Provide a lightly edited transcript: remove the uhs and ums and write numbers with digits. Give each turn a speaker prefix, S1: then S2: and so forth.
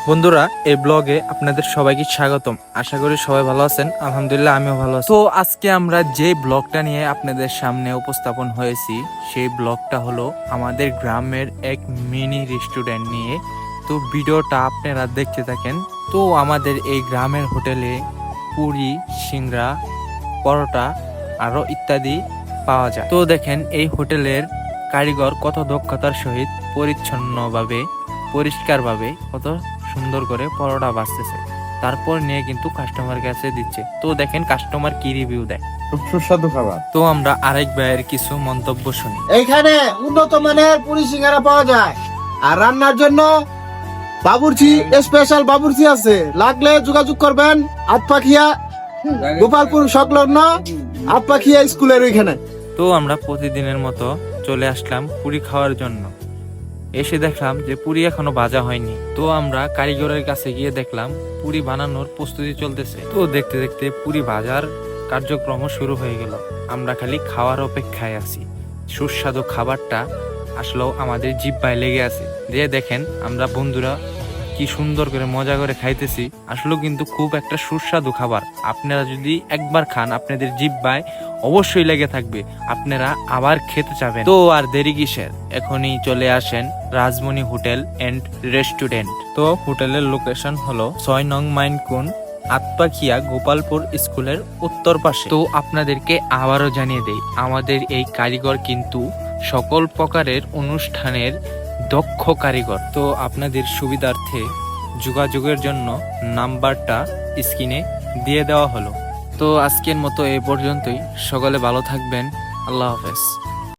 S1: বন্ধুরা, এই ব্লগে আপনাদের সবাইকে স্বাগতম। আশা করি সবাই ভালো আছেন। আলহামদুলিল্লাহ, আমিও ভালো আছি। তো আজকে আমরা যে ব্লগটা নিয়ে আপনাদের সামনে উপস্থাপন হয়েছি, সেই ব্লগটা হলো আমাদের গ্রামের এক মিনি রেস্টুরেন্ট নিয়ে। তো ভিডিওটা আপনারা দেখতে থাকেন। তো আমাদের এই গ্রামের হোটেলে পুরি, সিংড়া, পরোটা আরো ইত্যাদি পাওয়া যায়। তো দেখেন এই হোটেলের কারিগর কত দক্ষতার সহিত পরিচ্ছন্নভাবে, পরিষ্কারভাবে কত সুন্দর করে পরোটা বাঁচতেছে, তারপর নিয়ে কিন্তু কাস্টমার কাছে দিচ্ছে। তো দেখেন কাস্টমার কি রিভিউ দেয়।
S2: খুব সুস্বাদু খাবার।
S1: তো আমরা আরেক ভাইয়ের কিছু মন্তব্য শুনি।
S2: এইখানে উন্নত মানের পুরি সিঙ্গারা পাওয়া যায়, আর রান্নার জন্য বাবুর্চি, স্পেশাল বাবুর্চি আছে। লাগলে যোগাযোগ করবেন আতপাখিয়া, গোপালপুর সংলগ্ন আতপাখিয়া স্কুলের ওইখানে।
S1: তো আমরা প্রতিদিনের মতো চলে আসলাম পুরি খাওয়ার জন্য। এসে দেখলাম যে পুরি এখনো ভাজা হয়নি। তো আমরা কারিগরের কাছে গিয়ে দেখলাম পুরি বানানোর প্রস্তুতি চলতেছে। তো দেখতে দেখতে পুরি ভাজার কার্যক্রম শুরু হয়ে গেল। আমরা খালি খাওয়ার অপেক্ষায় আছি। সুস্বাদু খাবারটা আসলেও আমাদের জিহ্বায় লেগে আছে। যে দেখেন আমরা বন্ধুরা কি সুন্দর করে মজা করে খাইতেছি। আসলেও কিন্তু খুব একটা সুস্বাদু খাবার। আপনারা যদি একবার খান, আপনাদের জিহ্বায় অবশ্যই লেগে থাকবে, আপনারা আবার খেতে চাবেন। তো আর দেরি কিসের, এখনই চলে আসেন রাজমণি হোটেল এন্ড রেস্টুরেন্ট। তো হোটেলের লোকেশন হলো 6 নং মাইনকুন, আতপাখিয়া, গোপালপুর স্কুলের উত্তর পাশে। তো আপনাদেরকে আবারও জানিয়ে দেই, আমাদের এই কারিগর কিন্তু সকল প্রকারের অনুষ্ঠানের দক্ষ কারিগর। তো আপনাদের সুবিধার্থে যোগাযোগের জন্য নাম্বারটা স্ক্রিনে দিয়ে দেওয়া হলো। তো আজকের মতো এই পর্যন্তই। সকলে ভালো থাকবেন। আল্লাহ হাফেজ।